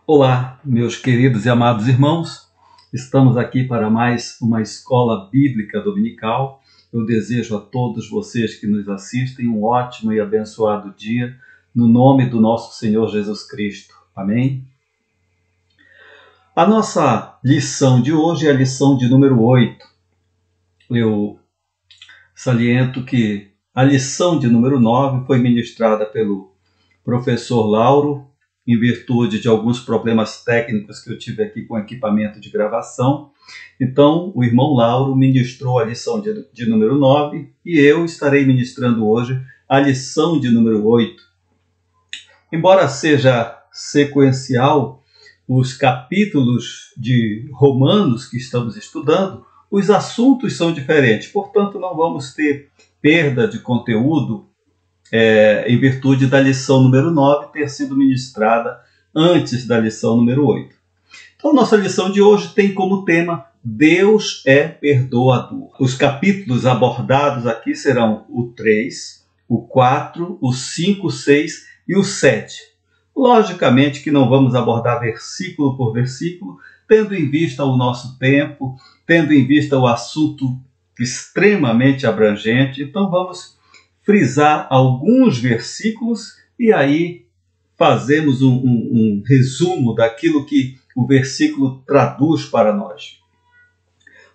Olá, meus queridos e amados irmãos. Estamos aqui para mais uma escola bíblica dominical. Eu desejo a todos vocês que nos assistem um ótimo e abençoado dia, no nome do nosso Senhor Jesus Cristo. Amém? A nossa lição de hoje é a lição de número 8. Eu saliento que a lição de número 9 foi ministrada pelo professor Lauro, em virtude de alguns problemas técnicos que eu tive aqui com o equipamento de gravação. Então, o irmão Lauro ministrou a lição de número 9 e eu estarei ministrando hoje a lição de número 8. Embora seja sequencial os capítulos de Romanos que estamos estudando, os assuntos são diferentes, portanto não vamos ter perda de conteúdo em virtude da lição número 9 ter sido ministrada antes da lição número 8. Então, nossa lição de hoje tem como tema Deus é perdoador. Os capítulos abordados aqui serão o 3, o 4, o 5, o 6 e o 7. Logicamente que não vamos abordar versículo por versículo, tendo em vista o nosso tempo, tendo em vista o assunto extremamente abrangente. Então, vamos frisar alguns versículos e aí fazemos um resumo daquilo que o versículo traduz para nós.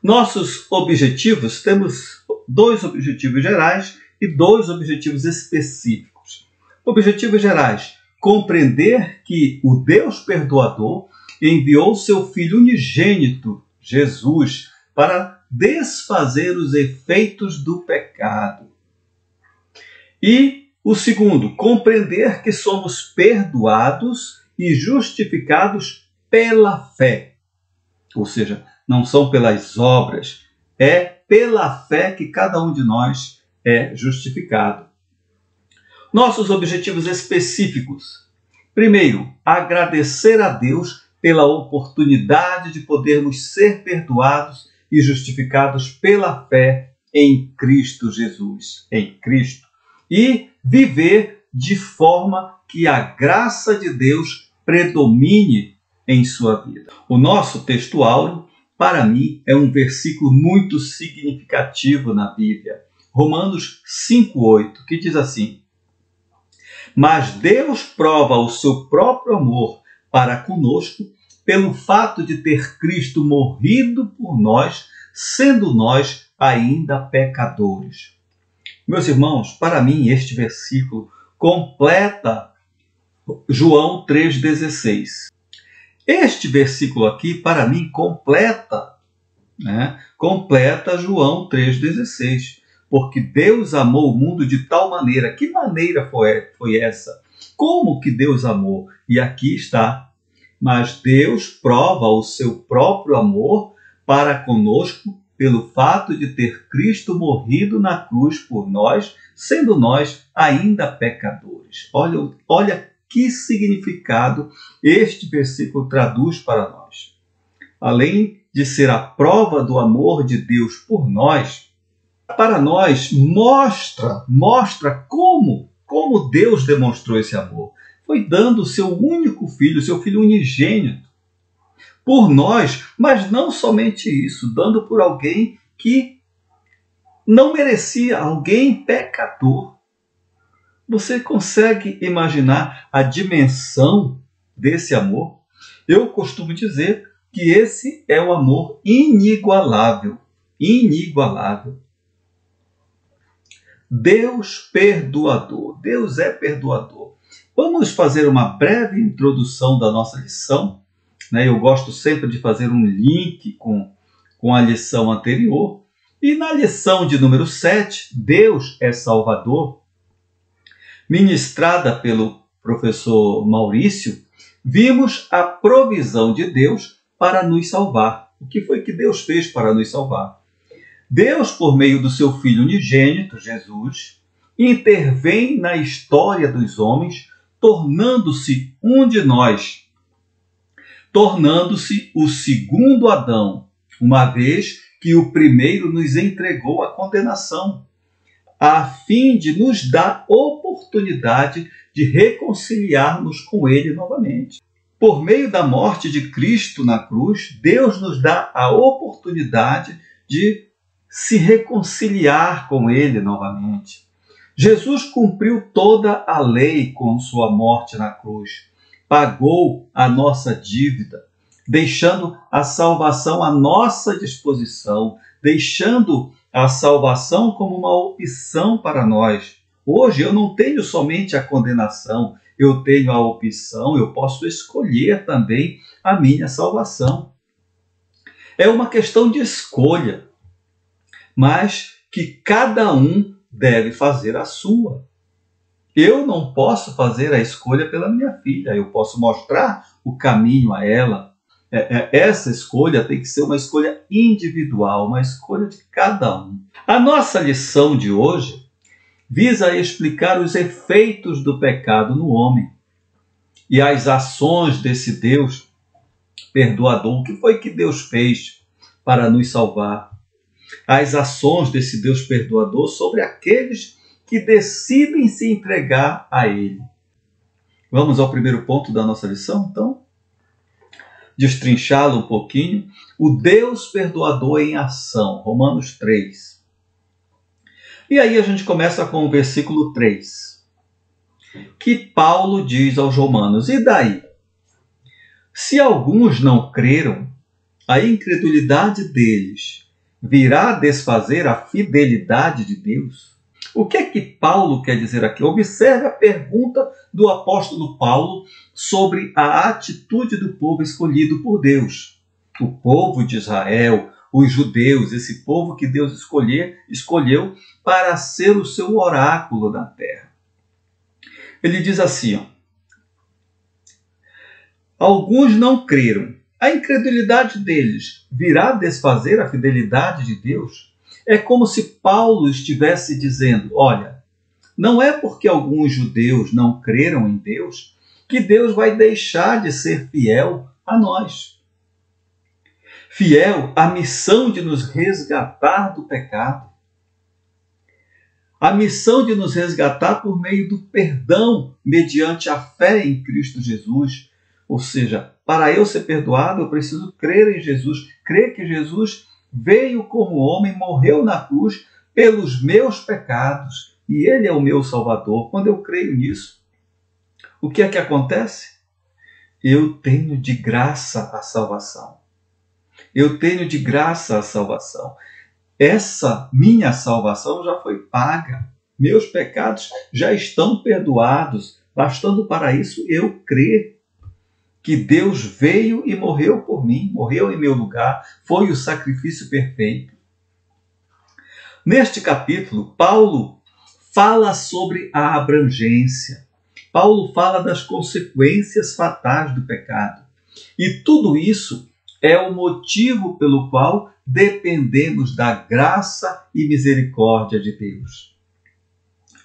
Nossos objetivos, temos dois objetivos gerais e dois objetivos específicos. Objetivos gerais: compreender que o Deus perdoador enviou seu Filho unigênito, Jesus, para desfazer os efeitos do pecado. E o segundo, compreender que somos perdoados e justificados pela fé. Ou seja, não são pelas obras, é pela fé que cada um de nós é justificado. Nossos objetivos específicos. Primeiro, agradecer a Deus pela oportunidade de podermos ser perdoados e justificados pela fé em Cristo Jesus, em Cristo. E viver de forma que a graça de Deus predomine em sua vida. O nosso texto áureo, para mim, é um versículo muito significativo na Bíblia. Romanos 5:8, que diz assim: Mas Deus prova o seu próprio amor para conosco pelo fato de ter Cristo morrido por nós, sendo nós ainda pecadores. Meus irmãos, para mim este versículo completa João 3,16. Este versículo aqui, para mim, completa João 3,16. Porque Deus amou o mundo de tal maneira. Que maneira foi essa? Como que Deus amou? E aqui está. Mas Deus prova o seu próprio amor para conosco pelo fato de ter Cristo morrido na cruz por nós, sendo nós ainda pecadores. Olha que significado este versículo traduz para nós. Além de ser a prova do amor de Deus por nós, para nós mostra como Deus demonstrou esse amor. Foi dando o seu único filho, seu filho unigênito, por nós, mas não somente isso, dando por alguém que não merecia, alguém pecador. Você consegue imaginar a dimensão desse amor? Eu costumo dizer que esse é o amor inigualável, inigualável. Deus perdoador, Deus é perdoador. Vamos fazer uma breve introdução da nossa lição. Eu gosto sempre de fazer um link com a lição anterior. E na lição de número 7, Deus é Salvador, ministrada pelo professor Maurício, vimos a provisão de Deus para nos salvar. O que foi que Deus fez para nos salvar? Deus, por meio do seu Filho unigênito, Jesus, intervém na história dos homens, tornando-se um de nós, tornando-se o segundo Adão, uma vez que o primeiro nos entregou à condenação, a fim de nos dar oportunidade de reconciliarmos com ele novamente. Por meio da morte de Cristo na cruz, Deus nos dá a oportunidade de se reconciliar com Ele novamente. Jesus cumpriu toda a lei com sua morte na cruz, pagou a nossa dívida, deixando a salvação à nossa disposição, deixando a salvação como uma opção para nós. Hoje eu não tenho somente a condenação, eu tenho a opção, eu posso escolher também a minha salvação. É uma questão de escolha, mas que cada um deve fazer a sua. Eu não posso fazer a escolha pela minha filha, eu posso mostrar o caminho a ela. Essa escolha tem que ser uma escolha individual, uma escolha de cada um. A nossa lição de hoje visa explicar os efeitos do pecado no homem e as ações desse Deus perdoador. O que foi que Deus fez para nos salvar? As ações desse Deus perdoador sobre aqueles que decidem se entregar a Ele. Vamos ao primeiro ponto da nossa lição, então? Destrinchá-lo um pouquinho. O Deus perdoador em ação, Romanos 3. E aí a gente começa com o versículo 3, que Paulo diz aos romanos: e daí? Se alguns não creram, a incredulidade deles virá desfazer a fidelidade de Deus? O que é que Paulo quer dizer aqui? Observe a pergunta do apóstolo Paulo sobre a atitude do povo escolhido por Deus. O povo de Israel, os judeus, esse povo que Deus escolheu para ser o seu oráculo na terra. Ele diz assim, alguns não creram. A incredulidade deles virá desfazer a fidelidade de Deus? É como se Paulo estivesse dizendo, olha, não é porque alguns judeus não creram em Deus que Deus vai deixar de ser fiel a nós. Fiel à missão de nos resgatar do pecado. A missão de nos resgatar por meio do perdão mediante a fé em Cristo Jesus. Ou seja, para eu ser perdoado, eu preciso crer em Jesus. Crer que Jesus veio como homem, morreu na cruz pelos meus pecados. E Ele é o meu Salvador. Quando eu creio nisso, o que é que acontece? Eu tenho de graça a salvação. Eu tenho de graça a salvação. Essa minha salvação já foi paga. Meus pecados já estão perdoados. Bastando para isso eu crer que Deus veio e morreu por mim, morreu em meu lugar, foi o sacrifício perfeito. Neste capítulo, Paulo fala sobre a abrangência. Paulo fala das consequências fatais do pecado. E tudo isso é o motivo pelo qual dependemos da graça e misericórdia de Deus.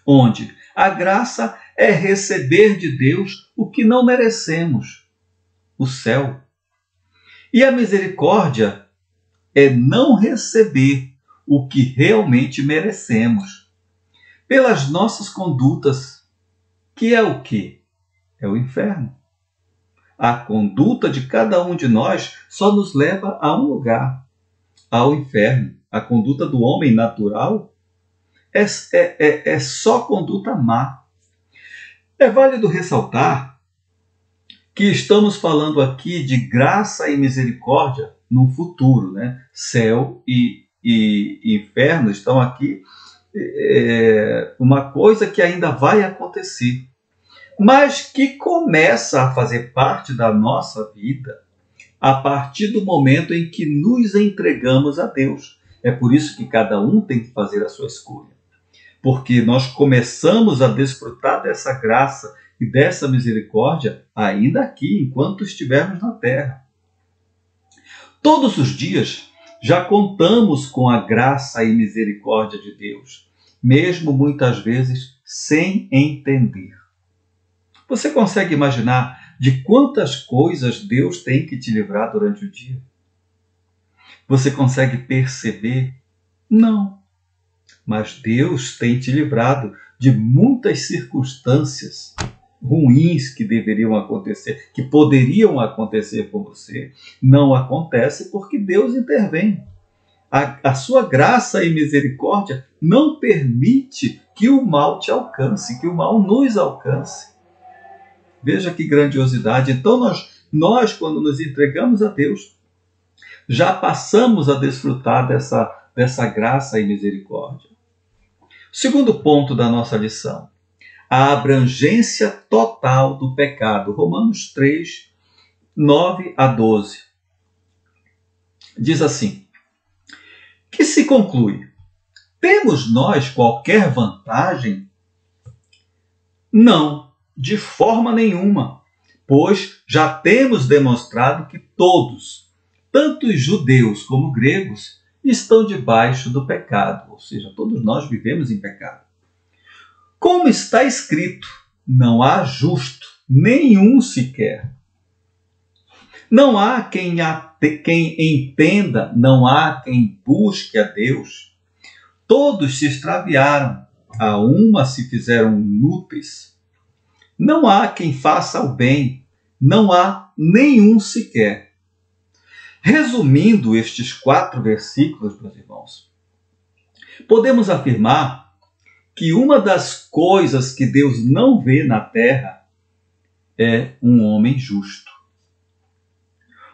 Onde a graça é receber de Deus o que não merecemos, o céu. E a misericórdia é não receber o que realmente merecemos, pelas nossas condutas, que é o quê? É o inferno. A conduta de cada um de nós só nos leva a um lugar, ao inferno. A conduta do homem natural é só conduta má. É válido ressaltar que estamos falando aqui de graça e misericórdia no futuro, né? Céu e inferno estão aqui, uma coisa que ainda vai acontecer, mas que começa a fazer parte da nossa vida a partir do momento em que nos entregamos a Deus. É por isso que cada um tem que fazer a sua escolha. Porque nós começamos a desfrutar dessa graça e dessa misericórdia ainda aqui, enquanto estivermos na terra. Todos os dias já contamos com a graça e misericórdia de Deus, mesmo muitas vezes sem entender. Você consegue imaginar de quantas coisas Deus tem que te livrar durante o dia? Você consegue perceber? Não. Mas Deus tem te livrado de muitas circunstâncias ruins que deveriam acontecer, que poderiam acontecer com você, não acontece porque Deus intervém. A sua graça e misericórdia não permite que o mal te alcance, que o mal nos alcance. Veja que grandiosidade. Então nós quando nos entregamos a Deus, já passamos a desfrutar dessa graça e misericórdia. Segundo ponto da nossa lição, a abrangência total do pecado. Romanos 3, 9 a 12. Diz assim: que se conclui? Temos nós qualquer vantagem? Não, de forma nenhuma, pois já temos demonstrado que todos, tanto os judeus como gregos, estão debaixo do pecado, ou seja, todos nós vivemos em pecado. Como está escrito, não há justo, nenhum sequer. Não há quem entenda, não há quem busque a Deus. Todos se extraviaram, a uma se fizeram inúteis. Não há quem faça o bem, não há nenhum sequer. Resumindo estes 4 versículos, meus irmãos, podemos afirmar que uma das coisas que Deus não vê na terra é um homem justo.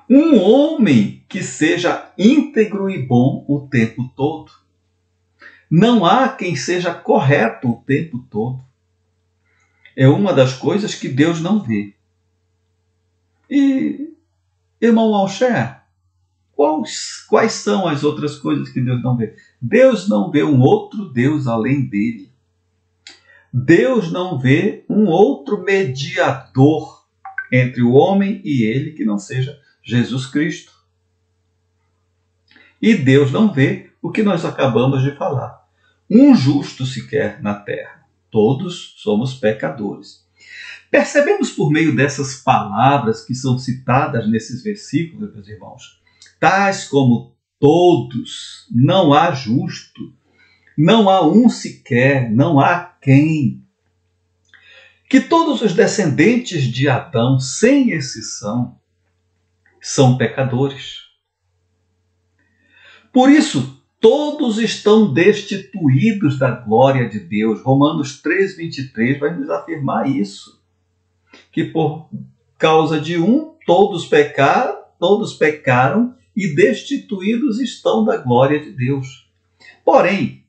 Um homem que seja íntegro e bom o tempo todo. Não há quem seja correto o tempo todo. É uma das coisas que Deus não vê. E, irmão Alcher, quais são as outras coisas que Deus não vê? Deus não vê um outro Deus além dele. Deus não vê um outro mediador entre o homem e ele que não seja Jesus Cristo. E Deus não vê o que nós acabamos de falar. Um justo sequer na terra. Todos somos pecadores. Percebemos por meio dessas palavras que são citadas nesses versículos, meus irmãos, tais como todos, não há justo, não há um sequer, não há quem. Que todos os descendentes de Adão, sem exceção, são pecadores. Por isso, todos estão destituídos da glória de Deus. Romanos 3, 23 vai nos afirmar isso. Que por causa de um, todos pecaram e destituídos estão da glória de Deus. Porém,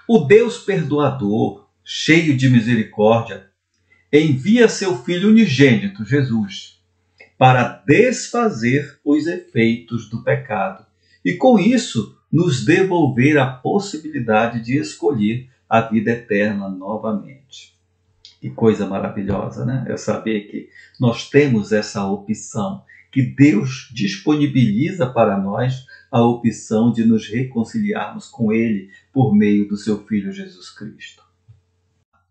o Deus perdoador, cheio de misericórdia, envia seu Filho unigênito, Jesus, para desfazer os efeitos do pecado e, com isso, nos devolver a possibilidade de escolher a vida eterna novamente. Que coisa maravilhosa, né? É saber que nós temos essa opção, que Deus disponibiliza para nós a opção de nos reconciliarmos com Ele por meio do seu Filho Jesus Cristo.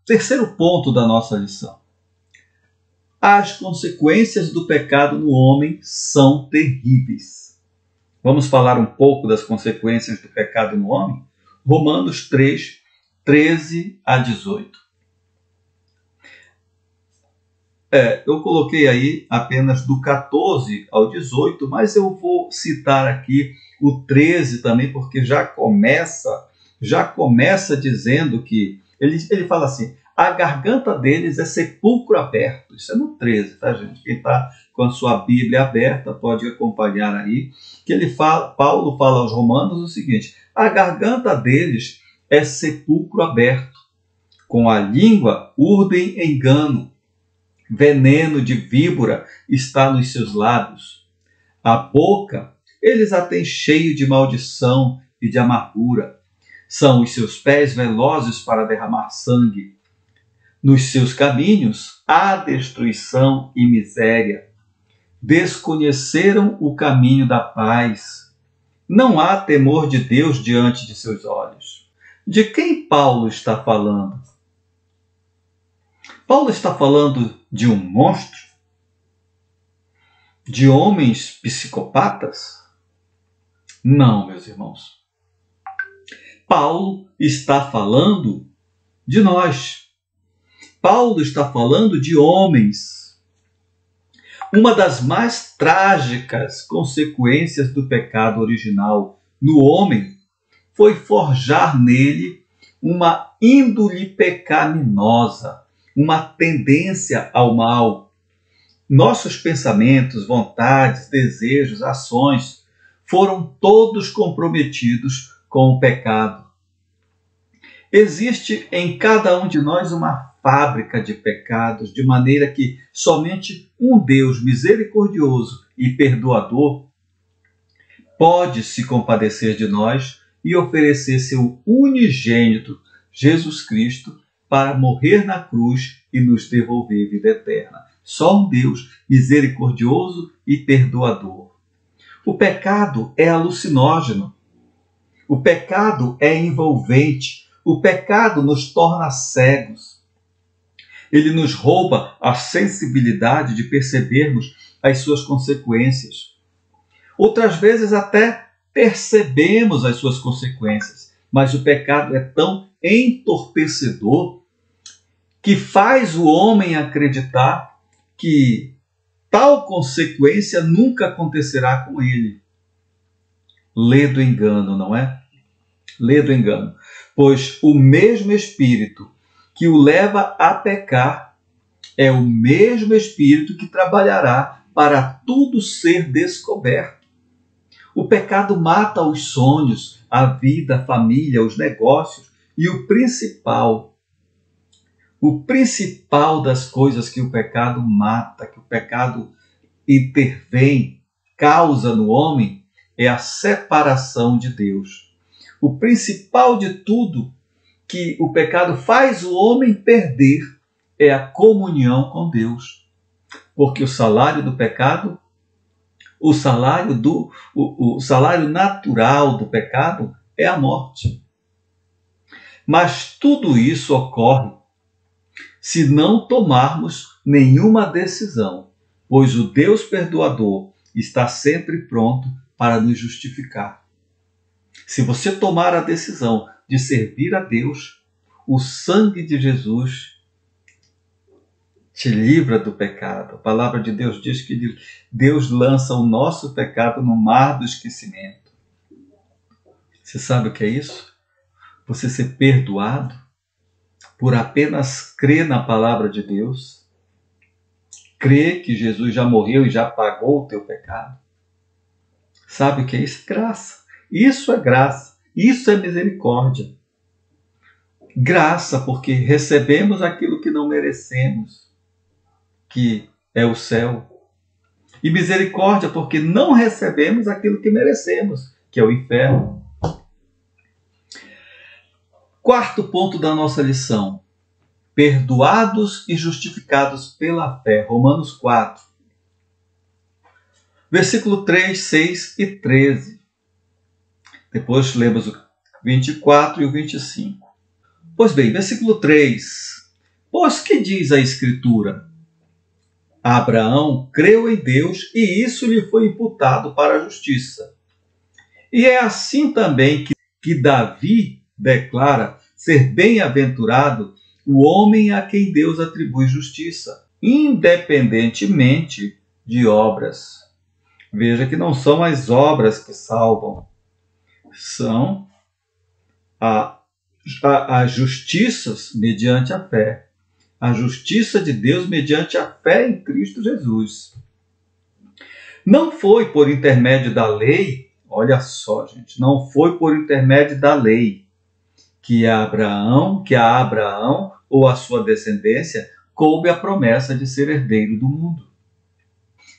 Terceiro ponto da nossa lição. As consequências do pecado no homem são terríveis. Vamos falar um pouco das consequências do pecado no homem? Romanos 3, 13 a 18. Eu coloquei aí apenas do 14 ao 18, mas eu vou citar aqui o 13 também, porque já começa dizendo que, ele fala assim, a garganta deles é sepulcro aberto. Isso é no 13, tá, gente? Quem está com a sua Bíblia aberta pode acompanhar aí, que Paulo fala aos romanos o seguinte, a garganta deles é sepulcro aberto, com a língua urdem engano, veneno de víbora está nos seus lábios. A boca, eles a têm cheio de maldição e de amargura. São os seus pés velozes para derramar sangue. Nos seus caminhos há destruição e miséria. Desconheceram o caminho da paz. Não há temor de Deus diante de seus olhos. De quem Paulo está falando? Paulo está falando de um monstro? De homens psicopatas? Não, meus irmãos. Paulo está falando de nós. Paulo está falando de homens. Uma das mais trágicas consequências do pecado original no homem foi forjar nele uma índole pecaminosa, uma tendência ao mal. Nossos pensamentos, vontades, desejos, ações foram todos comprometidos com o pecado. Existe em cada um de nós uma fábrica de pecados, de maneira que somente um Deus misericordioso e perdoador pode se compadecer de nós e oferecer seu unigênito, Jesus Cristo, para morrer na cruz e nos devolver vida eterna. Só um Deus misericordioso e perdoador. O pecado é alucinógeno. O pecado é envolvente. O pecado nos torna cegos. Ele nos rouba a sensibilidade de percebermos as suas consequências. Outras vezes até percebemos as suas consequências, mas o pecado é tão entorpecedor que faz o homem acreditar que tal consequência nunca acontecerá com ele. Lê do engano, não é? Lê do engano. Pois o mesmo Espírito que o leva a pecar é o mesmo Espírito que trabalhará para tudo ser descoberto. O pecado mata os sonhos, a vida, a família, os negócios e o principal das coisas que o pecado mata, que o pecado intervém, causa no homem, é a separação de Deus. O principal de tudo que o pecado faz o homem perder é a comunhão com Deus. Porque o salário do pecado, o salário natural do pecado é a morte. Mas tudo isso ocorre se não tomarmos nenhuma decisão, pois o Deus perdoador está sempre pronto para nos justificar. Se você tomar a decisão de servir a Deus, o sangue de Jesus te livra do pecado. A palavra de Deus diz que Deus lança o nosso pecado no mar do esquecimento. Você sabe o que é isso? Você ser perdoado por apenas crer na palavra de Deus, crer que Jesus já morreu e já pagou o teu pecado. Sabe o que é isso? Graça. Isso é graça. Isso é misericórdia. Graça, porque recebemos aquilo que não merecemos, que é o céu. E misericórdia, porque não recebemos aquilo que merecemos, que é o inferno. Quarto ponto da nossa lição. Perdoados e justificados pela fé. Romanos 4. Versículo 3, 6 e 13. Depois lemos o 24 e o 25. Pois bem, versículo 3. Pois que diz a Escritura? Abraão creu em Deus e isso lhe foi imputado para a justiça. E é assim também que Davi declara ser bem-aventurado o homem a quem Deus atribui justiça, independentemente de obras. Veja que não são as obras que salvam, são as justiças mediante a fé. A justiça de Deus mediante a fé em Cristo Jesus. Não foi por intermédio da lei, olha só, gente, não foi por intermédio da lei que a Abraão ou a sua descendência coube a promessa de ser herdeiro do mundo.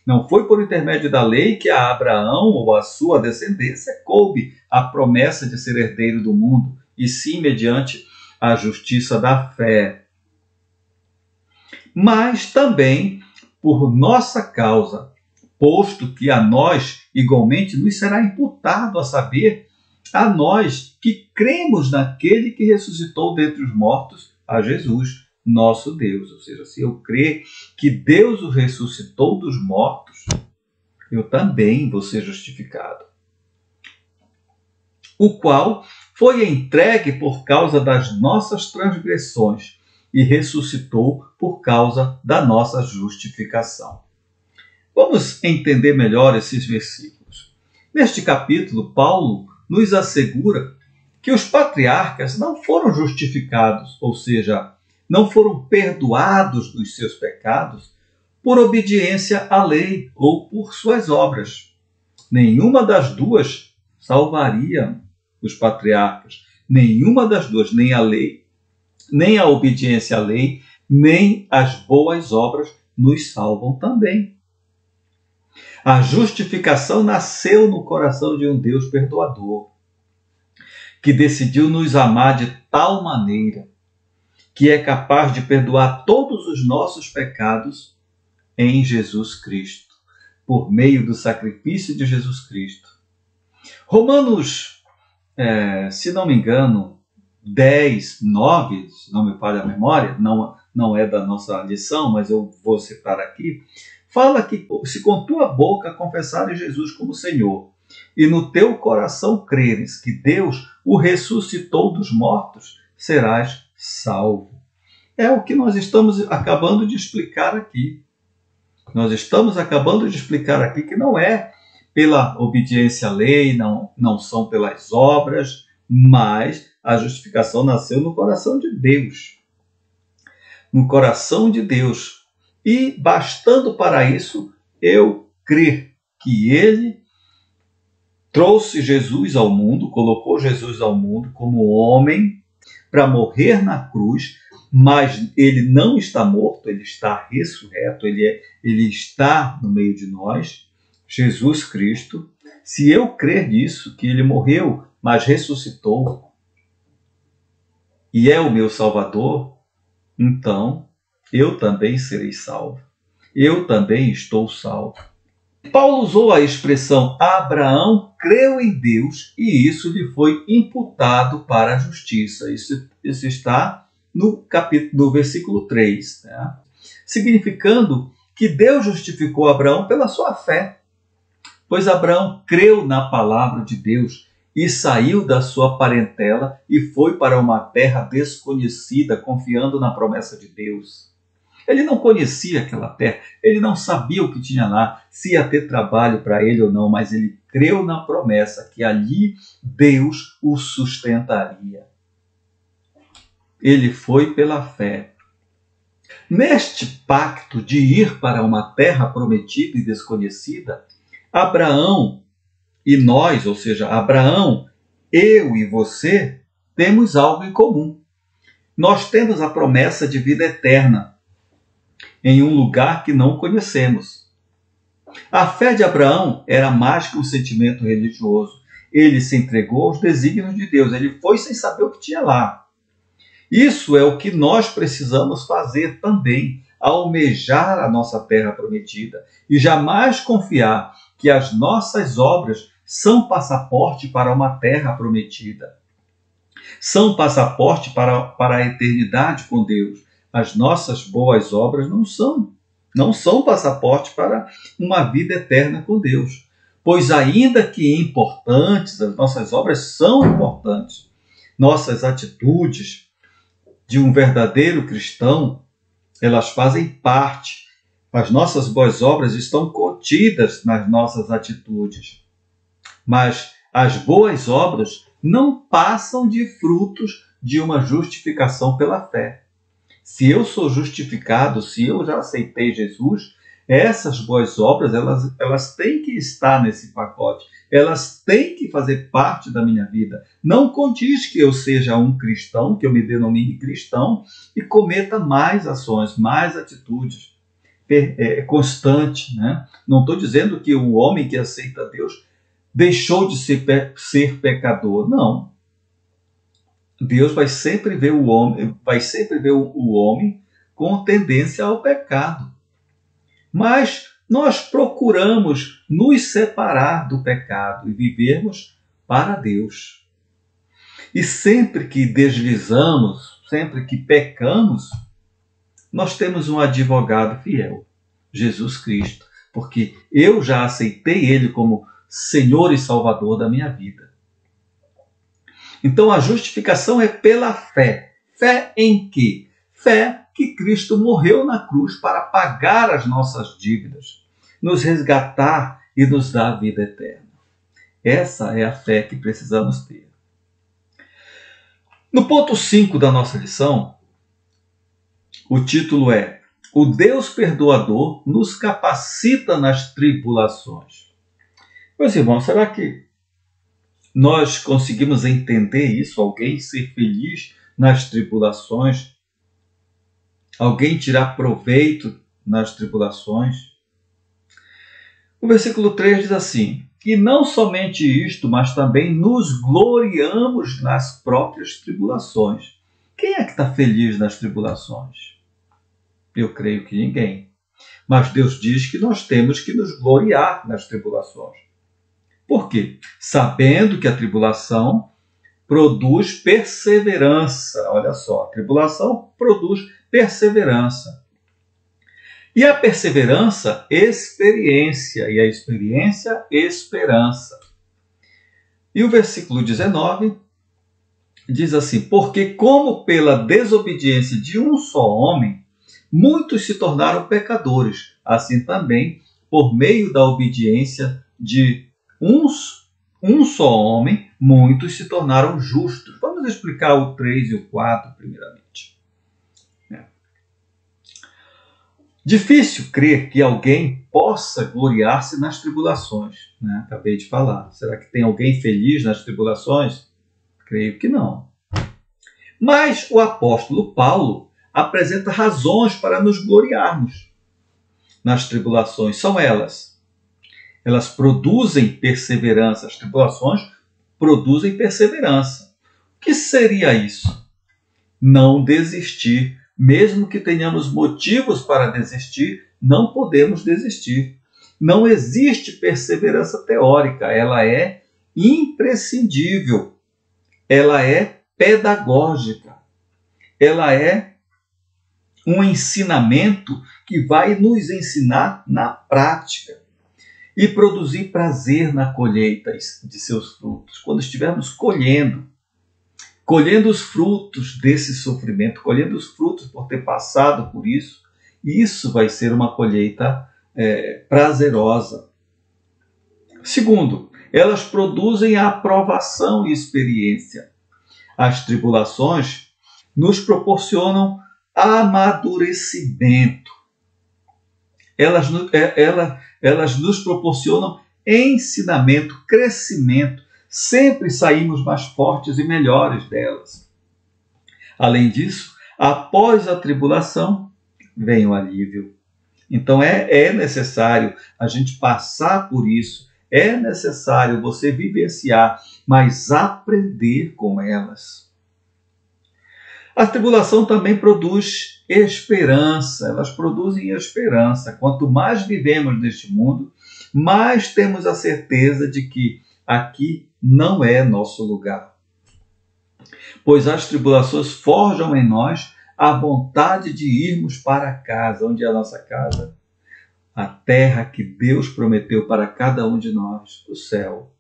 Não foi por intermédio da lei que a Abraão ou a sua descendência coube a promessa de ser herdeiro do mundo, e sim mediante a justiça da fé. Mas também por nossa causa, posto que a nós igualmente nos será imputado, a saber, a nós que cremos naquele que ressuscitou dentre os mortos, a Jesus, nosso Deus. Ou seja, se eu crer que Deus o ressuscitou dos mortos, eu também vou ser justificado. O qual foi entregue por causa das nossas transgressões e ressuscitou por causa da nossa justificação. Vamos entender melhor esses versículos. Neste capítulo, Paulo nos assegura que os patriarcas não foram justificados, ou seja, não foram perdoados dos seus pecados por obediência à lei ou por suas obras. Nenhuma das duas salvaria os patriarcas. Nenhuma das duas, nem a lei, nem a obediência à lei, nem as boas obras nos salvam também. A justificação nasceu no coração de um Deus perdoador, que decidiu nos amar de tal maneira que é capaz de perdoar todos os nossos pecados em Jesus Cristo, por meio do sacrifício de Jesus Cristo. Romanos, se não me engano, 10, 9, se não me falha a memória, não é da nossa lição, mas eu vou citar aqui, fala que se com tua boca confessares Jesus como Senhor e no teu coração creres que Deus o ressuscitou dos mortos, serás salvo. É o que nós estamos acabando de explicar aqui. Nós estamos acabando de explicar aqui que não é pela obediência à lei, não são pelas obras, mas a justificação nasceu no coração de Deus. No coração de Deus. E bastando para isso, eu crer que Ele trouxe Jesus ao mundo, colocou Jesus ao mundo como homem para morrer na cruz, mas Ele não está morto, Ele está ressurreto, Ele está no meio de nós, Jesus Cristo. Se eu crer nisso, que Ele morreu, mas ressuscitou, e é o meu Salvador, então eu também serei salvo. Eu também estou salvo. Paulo usou a expressão Abraão creu em Deus e isso lhe foi imputado para a justiça. Isso está no versículo 3, né? Significando que Deus justificou Abraão pela sua fé, pois Abraão creu na palavra de Deus e saiu da sua parentela e foi para uma terra desconhecida, confiando na promessa de Deus. Ele não conhecia aquela terra, ele não sabia o que tinha lá, se ia ter trabalho para ele ou não, mas ele creu na promessa que ali Deus o sustentaria. Ele foi pela fé. Neste pacto de ir para uma terra prometida e desconhecida, Abraão e nós, ou seja, Abraão, eu e você, temos algo em comum. Nós temos a promessa de vida eterna em um lugar que não conhecemos. A fé de Abraão era mais que um sentimento religioso. Ele se entregou aos desígnios de Deus. Ele foi sem saber o que tinha lá. Isso é o que nós precisamos fazer também, almejar a nossa terra prometida e jamais confiar que as nossas obras são passaporte para uma terra prometida. São passaporte para a eternidade com Deus. As nossas boas obras não são passaporte para uma vida eterna com Deus. Pois ainda que importantes, as nossas obras são importantes. Nossas atitudes de um verdadeiro cristão, elas fazem parte. As nossas boas obras estão contidas nas nossas atitudes. Mas as boas obras não passam de frutos de uma justificação pela fé. Se eu sou justificado, se eu já aceitei Jesus, essas boas obras, elas têm que estar nesse pacote. Elas têm que fazer parte da minha vida. Não condiz que eu seja um cristão, que eu me denomine cristão, e cometa mais ações, mais atitudes constante, né? Não estou dizendo que o homem que aceita Deus deixou de ser pecador. Não. Deus vai sempre ver o homem com tendência ao pecado. Mas nós procuramos nos separar do pecado e vivermos para Deus. E sempre que deslizamos, sempre que pecamos, nós temos um advogado fiel, Jesus Cristo, porque eu já aceitei Ele como Senhor e Salvador da minha vida. Então a justificação é pela fé. Fé em quê? Fé que Cristo morreu na cruz para pagar as nossas dívidas, nos resgatar e nos dar a vida eterna. Essa é a fé que precisamos ter. No ponto 5 da nossa lição, o título é: O Deus Perdoador nos capacita nas tribulações. Meus irmãos, será que nós conseguimos entender isso? Alguém ser feliz nas tribulações? Alguém tirar proveito nas tribulações? O versículo 3 diz assim: E não somente isto, mas também nos gloriamos nas próprias tribulações. Quem é que está feliz nas tribulações? Eu creio que ninguém. Mas Deus diz que nós temos que nos gloriar nas tribulações. Por quê? Sabendo que a tribulação produz perseverança. Olha só, a tribulação produz perseverança. E a perseverança, experiência. E a experiência, esperança. E o versículo 19 diz assim: Porque como pela desobediência de um só homem, muitos se tornaram pecadores, assim também, por meio da obediência de um só homem, muitos se tornaram justos. Vamos explicar o 3 e o 4 primeiramente. Difícil crer que alguém possa gloriar-se nas tribulações, né? Acabei de falar. Será que tem alguém feliz nas tribulações? Creio que não. Mas o apóstolo Paulo apresenta razões para nos gloriarmos nas tribulações. São elas. Elas produzem perseverança. As tribulações produzem perseverança. O que seria isso? Não desistir. Mesmo que tenhamos motivos para desistir, não podemos desistir. Não existe perseverança teórica. Ela é imprescindível. Ela é pedagógica. Ela é um ensinamento que vai nos ensinar na prática e produzir prazer na colheita de seus frutos. Quando estivermos colhendo os frutos desse sofrimento, colhendo os frutos por ter passado por isso, isso vai ser uma colheita prazerosa. Segundo, elas produzem a aprovação e experiência. As tribulações nos proporcionam amadurecimento. Elas nos proporcionam ensinamento, crescimento. Sempre saímos mais fortes e melhores delas. Além disso, após a tribulação, vem o alívio. Então é necessário a gente passar por isso. É necessário você vivenciar, mas aprender com elas. A tribulação também produz esperança. Elas produzem esperança. Quanto mais vivemos neste mundo, mais temos a certeza de que aqui não é nosso lugar. Pois as tribulações forjam em nós a vontade de irmos para casa. Onde é a nossa casa? A terra que Deus prometeu para cada um de nós, o céu.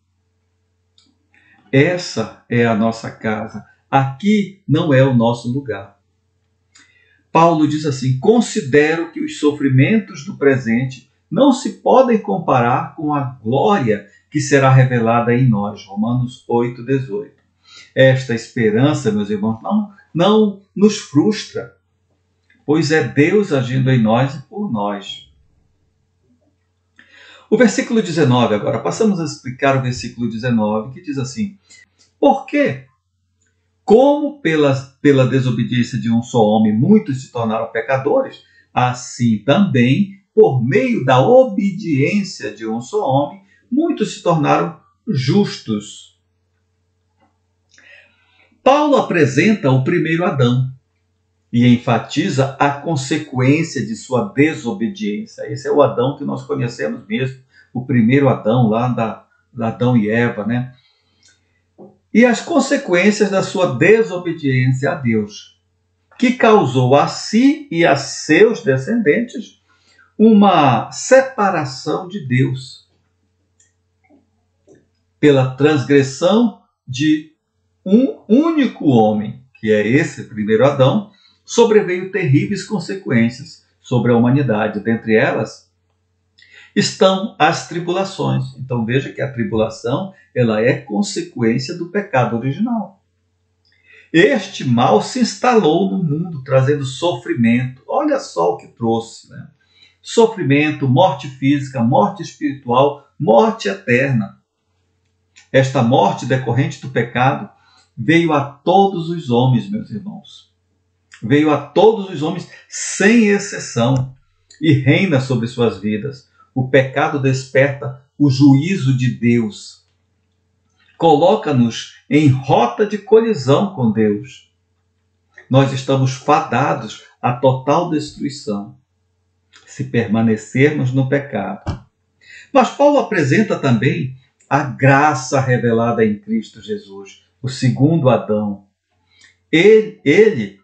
Essa é a nossa casa. Aqui não é o nosso lugar. Paulo diz assim: considero que os sofrimentos do presente não se podem comparar com a glória que será revelada em nós. Romanos 8:18. Esta esperança, meus irmãos, não nos frustra, pois é Deus agindo em nós e por nós. O versículo 19 agora, passamos a explicar o versículo 19, que diz assim: porque, como pela desobediência de um só homem muitos se tornaram pecadores, assim também, por meio da obediência de um só homem, muitos se tornaram justos. Paulo apresenta o primeiro Adão e enfatiza a consequência de sua desobediência. Esse é o Adão que nós conhecemos mesmo, o primeiro Adão, lá da Adão e Eva, né? E as consequências da sua desobediência a Deus, que causou a si e a seus descendentes uma separação de Deus pela transgressão de um único homem, que é esse primeiro Adão. sobreveio terríveis consequências sobre a humanidade. Dentre elas estão as tribulações. Então veja que a tribulação ela é consequência do pecado original. Este mal se instalou no mundo, trazendo sofrimento. Olha só o que trouxe, né? Sofrimento, morte física, morte espiritual, morte eterna. Esta morte decorrente do pecado veio a todos os homens, meus irmãos. Veio a todos os homens sem exceção e reina sobre suas vidas. O pecado desperta o juízo de Deus. Coloca-nos em rota de colisão com Deus. Nós estamos fadados à total destruição se permanecermos no pecado. Mas Paulo apresenta também a graça revelada em Cristo Jesus, o segundo Adão. Ele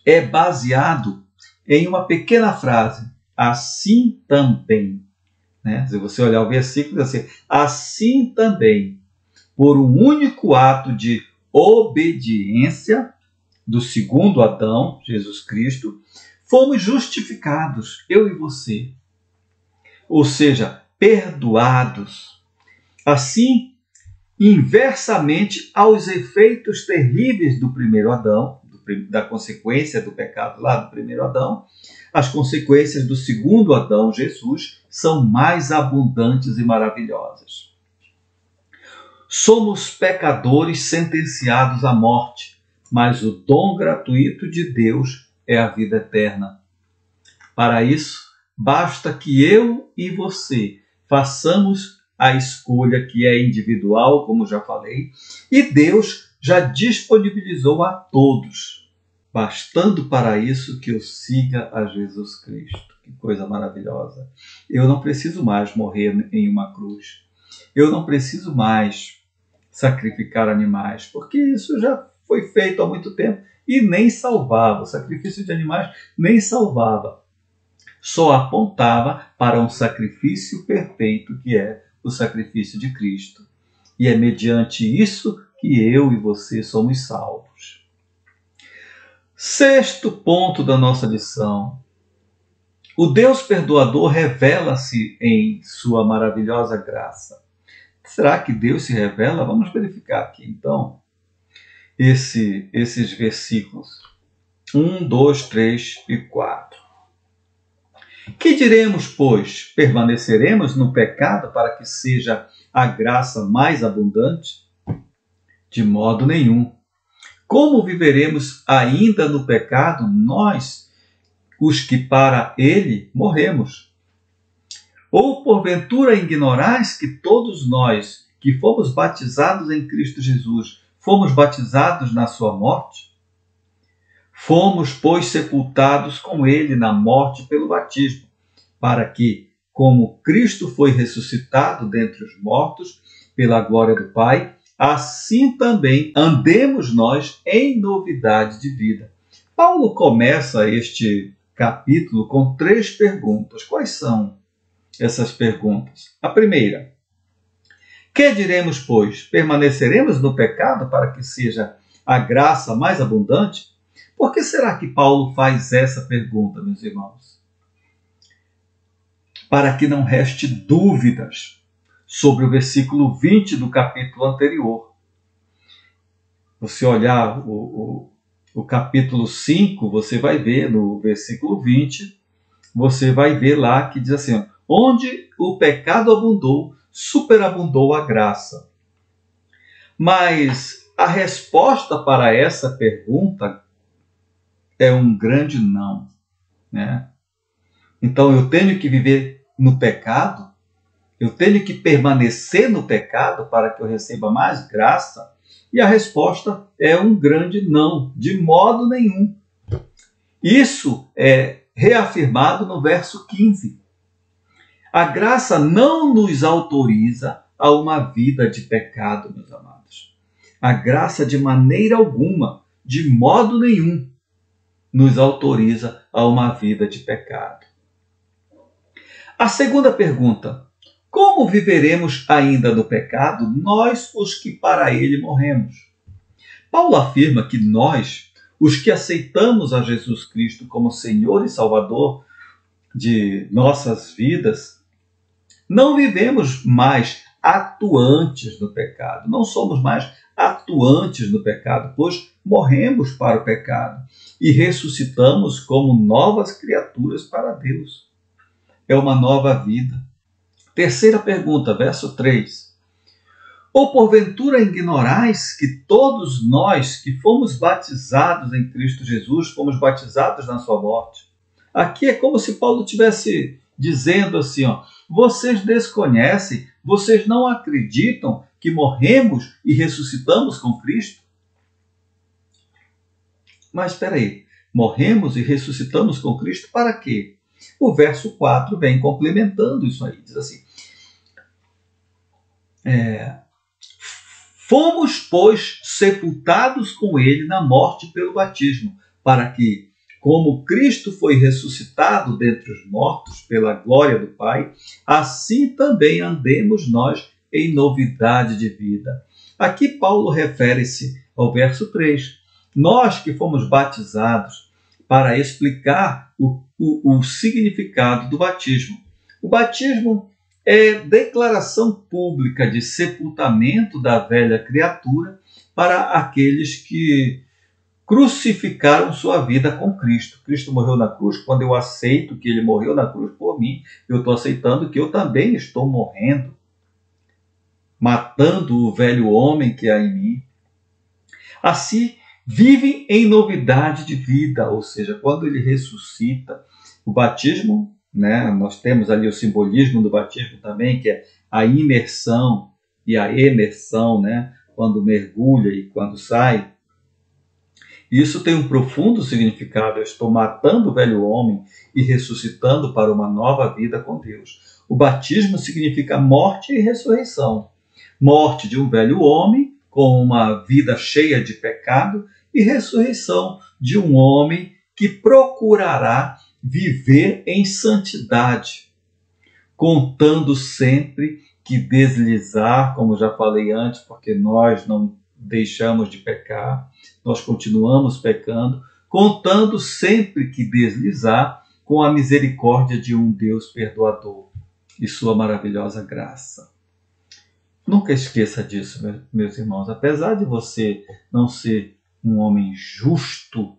é baseado em uma pequena frase, assim também. Né? Se você olhar o versículo, diz assim, assim também, por um único ato de obediência do segundo Adão, Jesus Cristo, fomos justificados, eu e você. Ou seja, perdoados. Assim, inversamente aos efeitos terríveis do primeiro Adão, da consequência do pecado lá do primeiro Adão, as consequências do segundo Adão, Jesus, são mais abundantes e maravilhosas. Somos pecadores sentenciados à morte, mas o dom gratuito de Deus é a vida eterna. Para isso, basta que eu e você façamos a escolha que é individual, como já falei, e Deus já disponibilizou a todos, bastando para isso que eu siga a Jesus Cristo. Que coisa maravilhosa! Eu não preciso mais morrer em uma cruz. Eu não preciso mais sacrificar animais, porque isso já foi feito há muito tempo e nem salvava. O sacrifício de animais nem salvava. Só apontava para um sacrifício perfeito, que é o sacrifício de Cristo. E é mediante isso que eu e você somos salvos. Sexto ponto da nossa lição. O Deus perdoador revela-se em sua maravilhosa graça. Será que Deus se revela? Vamos verificar aqui, então, esses versículos 1, 2, 3 e 4. Que diremos, pois? Permaneceremos no pecado para que seja a graça mais abundante? De modo nenhum. Como viveremos ainda no pecado, nós, os que para ele morremos? Ou porventura ignorais que todos nós, que fomos batizados em Cristo Jesus, fomos batizados na sua morte? Fomos, pois, sepultados com ele na morte pelo batismo, para que, como Cristo foi ressuscitado dentre os mortos, pela glória do Pai, assim também andemos nós em novidade de vida. Paulo começa este capítulo com 3 perguntas. Quais são essas perguntas? A primeira: que diremos, pois? Permaneceremos no pecado para que seja a graça mais abundante? Por que será que Paulo faz essa pergunta, meus irmãos? Para que não reste dúvidas sobre o versículo 20 do capítulo anterior. Você olhar o capítulo 5, você vai ver no versículo 20, você vai ver lá que diz assim, onde o pecado abundou, superabundou a graça. Mas a resposta para essa pergunta é um grande não, né? Então eu tenho que viver no pecado, eu tenho que permanecer no pecado para que eu receba mais graça? E a resposta é um grande não, de modo nenhum. Isso é reafirmado no verso 15. A graça não nos autoriza a uma vida de pecado, meus amados. A graça de maneira alguma, de modo nenhum, nos autoriza a uma vida de pecado. A segunda pergunta: como viveremos ainda no pecado, nós os que para ele morremos? Paulo afirma que nós, os que aceitamos a Jesus Cristo como Senhor e Salvador de nossas vidas, não vivemos mais atuantes no pecado, não somos mais atuantes no pecado, pois morremos para o pecado e ressuscitamos como novas criaturas para Deus. É uma nova vida. Terceira pergunta, verso 3. Ou porventura ignorais que todos nós que fomos batizados em Cristo Jesus, fomos batizados na sua morte? Aqui é como se Paulo estivesse dizendo assim, vocês desconhecem, vocês não acreditam que morremos e ressuscitamos com Cristo? Mas espera aí, morremos e ressuscitamos com Cristo para quê? O verso 4 vem complementando isso aí, diz assim, fomos, pois, sepultados com ele na morte pelo batismo, para que, como Cristo foi ressuscitado dentre os mortos pela glória do Pai, assim também andemos nós em novidade de vida. Aqui Paulo refere-se ao verso 3. Nós que fomos batizados para explicar o significado do batismo. O batismo é declaração pública de sepultamento da velha criatura para aqueles que crucificaram sua vida com Cristo. Cristo morreu na cruz. Quando eu aceito que ele morreu na cruz por mim, eu estou aceitando que eu também estou morrendo, matando o velho homem que há em mim. Assim, vivem em novidade de vida, ou seja, quando ele ressuscita, o batismo, nós temos ali o simbolismo do batismo também, que é a imersão e a emersão, quando mergulha e quando sai. Isso tem um profundo significado. Eu estou matando o velho homem e ressuscitando para uma nova vida com Deus. O batismo significa morte e ressurreição. Morte de um velho homem com uma vida cheia de pecado e ressurreição de um homem que procurará viver em santidade, contando sempre que deslizar, como já falei antes, porque nós não deixamos de pecar, nós continuamos pecando, contando sempre que deslizar com a misericórdia de um Deus perdoador e sua maravilhosa graça. Nunca esqueça disso, meus irmãos. Apesar de você não ser um homem justo,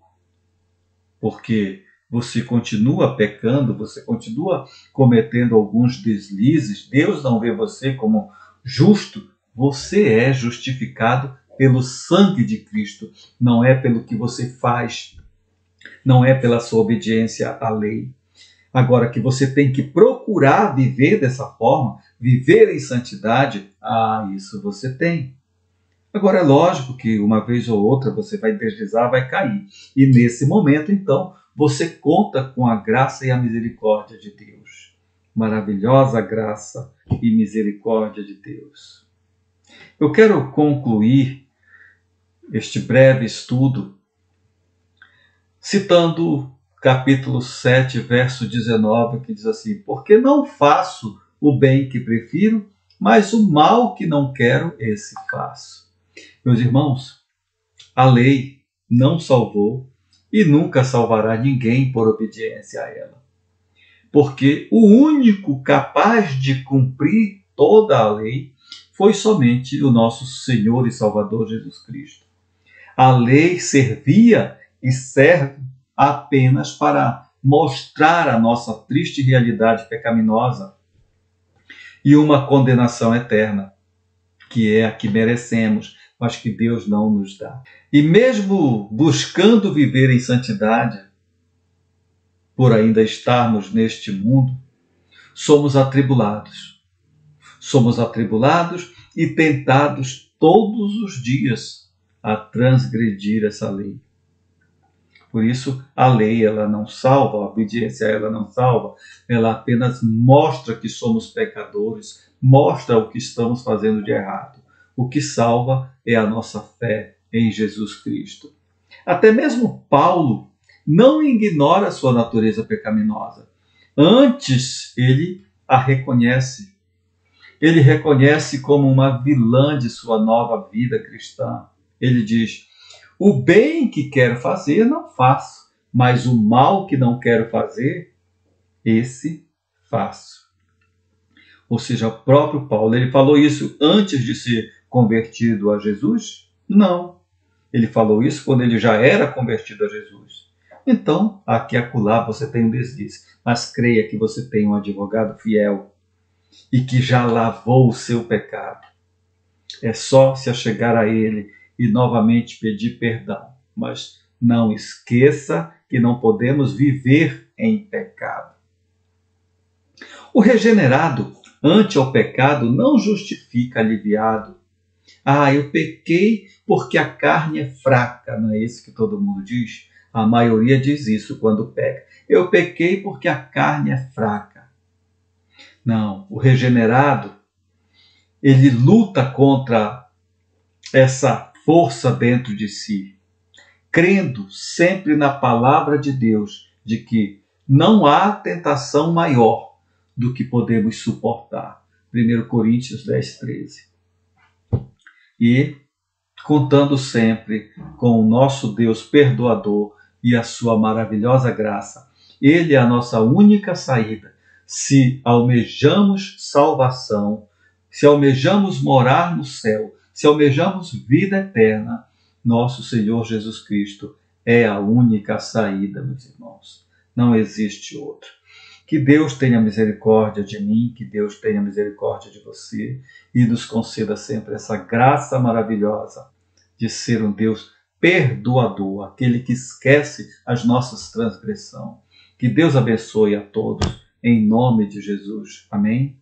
porque você continua pecando, você continua cometendo alguns deslizes, Deus não vê você como justo, você é justificado pelo sangue de Cristo, não é pelo que você faz, não é pela sua obediência à lei. Agora, que você tem que procurar viver dessa forma, viver em santidade, isso você tem. Agora, é lógico que uma vez ou outra você vai deslizar, vai cair. E nesse momento, então, você conta com a graça e a misericórdia de Deus. Maravilhosa graça e misericórdia de Deus. Eu quero concluir este breve estudo citando capítulo 7, verso 19, que diz assim: porque não faço o bem que prefiro, mas o mal que não quero, esse faço. Meus irmãos, a lei não salvou e nunca salvará ninguém por obediência a ela. Porque o único capaz de cumprir toda a lei foi somente o nosso Senhor e Salvador Jesus Cristo. A lei servia e serve apenas para mostrar a nossa triste realidade pecaminosa e uma condenação eterna, que é a que merecemos, mas que Deus não nos dá. E mesmo buscando viver em santidade, por ainda estarmos neste mundo, somos atribulados. Somos atribulados e tentados todos os dias a transgredir essa lei. Por isso, a lei ela não salva, a obediência ela não salva, ela apenas mostra que somos pecadores, mostra o que estamos fazendo de errado. O que salva é a nossa fé em Jesus Cristo. Até mesmo Paulo não ignora a sua natureza pecaminosa. Antes, ele a reconhece. Ele reconhece como uma vilã de sua nova vida cristã. Ele diz: O bem que quero fazer, não faço, mas o mal que não quero fazer, esse faço. Ou seja, o próprio Paulo, ele falou isso antes de ser convertido a Jesus? Não. Ele falou isso quando ele já era convertido a Jesus. Então, aqui e acolá você tem um deslize. Mas creia que você tem um advogado fiel e que já lavou o seu pecado. É só se achegar a ele e novamente pedir perdão. Mas não esqueça que não podemos viver em pecado. O regenerado ante ao pecado não justifica aliviado. Ah, eu pequei porque a carne é fraca, não é isso que todo mundo diz? A maioria diz isso quando peca. Eu pequei porque a carne é fraca. Não, o regenerado, ele luta contra essa força dentro de si, crendo sempre na palavra de Deus, de que não há tentação maior do que podemos suportar. 1 Coríntios 10, 13. E contando sempre com o nosso Deus perdoador e a sua maravilhosa graça. Ele é a nossa única saída. Se almejamos salvação, se almejamos morar no céu, se almejamos vida eterna, nosso Senhor Jesus Cristo é a única saída, meus irmãos. Não existe outro. Que Deus tenha misericórdia de mim, que Deus tenha misericórdia de você e nos conceda sempre essa graça maravilhosa de ser um Deus perdoador, aquele que esquece as nossas transgressões. Que Deus abençoe a todos, em nome de Jesus. Amém?